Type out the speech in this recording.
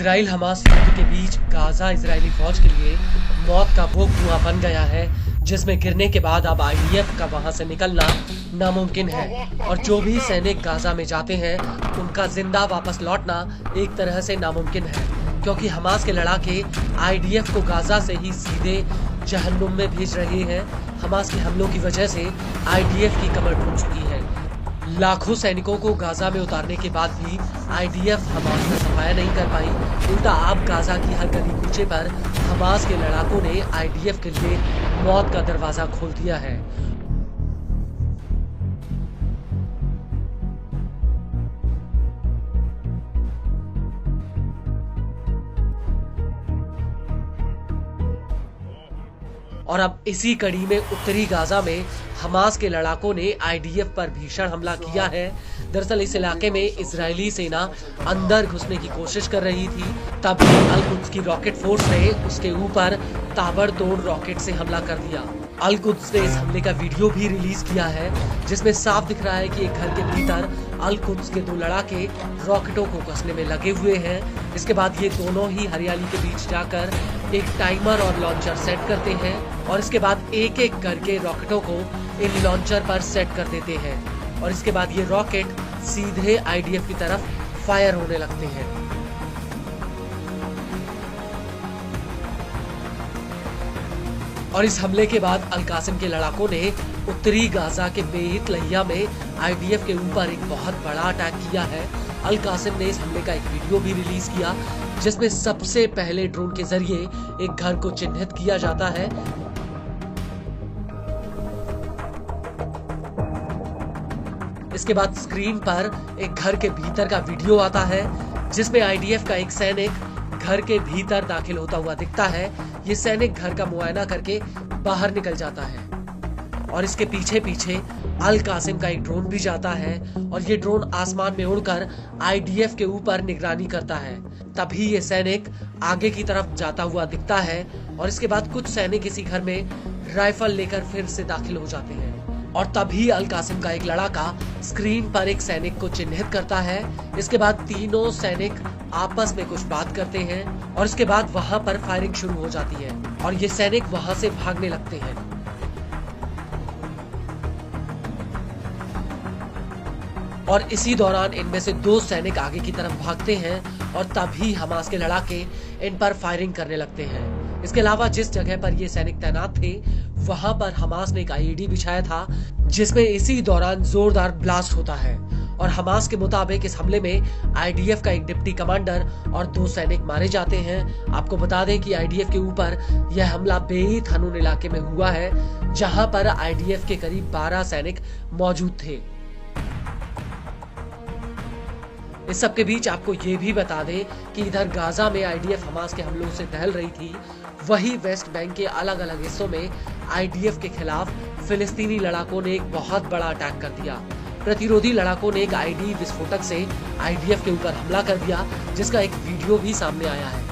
Israel Hamas युद्ध के बीच Gaza Israeli फौज के लिए मौत का वो कुआं बन गया है जिसमें गिरने के बाद अब आईडीएफ का वहां से निकलना नामुमकिन है और जो भी सैनिक गाजा में जाते हैं उनका जिंदा वापस लौटना एक तरह से नामुमकिन है, क्योंकि हमास के लड़ाके आईडीएफ को गाजा से ही सीधे जहन्नुम में भेज रहे हैं। हमास के हमलों की वजह से आईडीएफ की कमर टूट चुकी है। लाखों सैनिकों को गाजा में उतारने के बाद भी आईडीएफ हमास का सफाया नहीं कर पाई। उल्टा अब गाजा की हर गली कूचे पर हमास के लड़ाकों ने आईडीएफ के लिए मौत का दरवाजा खोल दिया है। और अब इसी कड़ी में उत्तरी गाजा में हमास के लड़ाकों ने आईडीएफ पर भीषण हमला किया है। दरअसल इस इलाके में इजरायली सेना अंदर घुसने की कोशिश कर रही थी, तभी अल कुद्स की रॉकेट फोर्स ने उसके ऊपर ताबड़तोड़ रॉकेट से हमला कर दिया। अल कुद्स ने इस हमले का वीडियो भी रिलीज किया है, जिसमें साफ दिख रहा है कि एक घर के भीतर अल कुद्स के दो लड़ाके रॉकेटों को कसने में लगे हुए हैं। इसके बाद ये दोनों ही हरियाली के बीच जाकर एक टाइमर और लॉन्चर सेट करते हैं और इसके बाद एक एक करके रॉकेटों को इन लॉन्चर पर सेट कर देते हैं और इसके बाद ये रॉकेट सीधे आईडीएफ की तरफ फायर होने लगते हैं। और इस हमले के बाद अल कासिम के लड़ाकों ने उत्तरी गाजा के बेत लहिया में आईडीएफ के ऊपर एक बहुत बड़ा अटैक किया है। अल कासिम ने इस हमले का एक वीडियो भी रिलीज किया, जिसमें सबसे पहले ड्रोन के जरिए एक घर को चिन्हित किया जाता है। इसके बाद स्क्रीन पर एक घर के भीतर का वीडियो आता है, जिसमें आईडीएफ का एक सैनिक घर के भीतर दाखिल होता हुआ दिखता है। ये सैनिक घर का मुआयना करके बाहर निकल जाता है और इसके पीछे पीछे अल कासिम का एक ड्रोन भी जाता है और ये ड्रोन आसमान में उड़कर आईडीएफ के ऊपर निगरानी करता है। तभी ये सैनिक आगे की तरफ जाता हुआ दिखता है और इसके बाद कुछ सैनिक इसी घर में राइफल लेकर फिर से दाखिल हो जाते हैं और तभी अल कासिम का एक लड़ाका स्क्रीन पर एक सैनिक को चिन्हित करता है। इसके बाद तीनों सैनिक आपस में कुछ बात करते हैं और इसके बाद वहां पर फायरिंग शुरू हो जाती है और ये सैनिक वहां से भागने लगते हैं। और इसी दौरान इनमें से दो सैनिक आगे की तरफ भागते हैं और तभी हमास के लड़ाके इन पर फायरिंग करने लगते हैं। इसके अलावा जिस जगह पर ये सैनिक तैनात थे वहां पर हमास ने एक आईईडी बिछाया था, जिसमें इसी दौरान जोरदार ब्लास्ट होता है और हमास के मुताबिक इस हमले में आईडीएफ का एक डिप्टी कमांडर और दो सैनिक मारे जाते हैं। आपको बता दें कि आईडीएफ के ऊपर यह हमला बेत हनून इलाके में हुआ है, जहां पर आईडीएफ के करीब 12 सैनिक मौजूद थे। इस सब के बीच आपको ये भी बता दें कि इधर गाजा में आईडीएफ हमास के हमलों से दहल रही थी, वही वेस्ट बैंक के अलग अलग हिस्सों में आईडीएफ के खिलाफ फिलिस्तीनी लड़ाकों ने एक बहुत बड़ा अटैक कर दिया। प्रतिरोधी लड़ाकों ने एक आईडी विस्फोटक से आईडीएफ के ऊपर हमला कर दिया, जिसका एक वीडियो भी सामने आया है।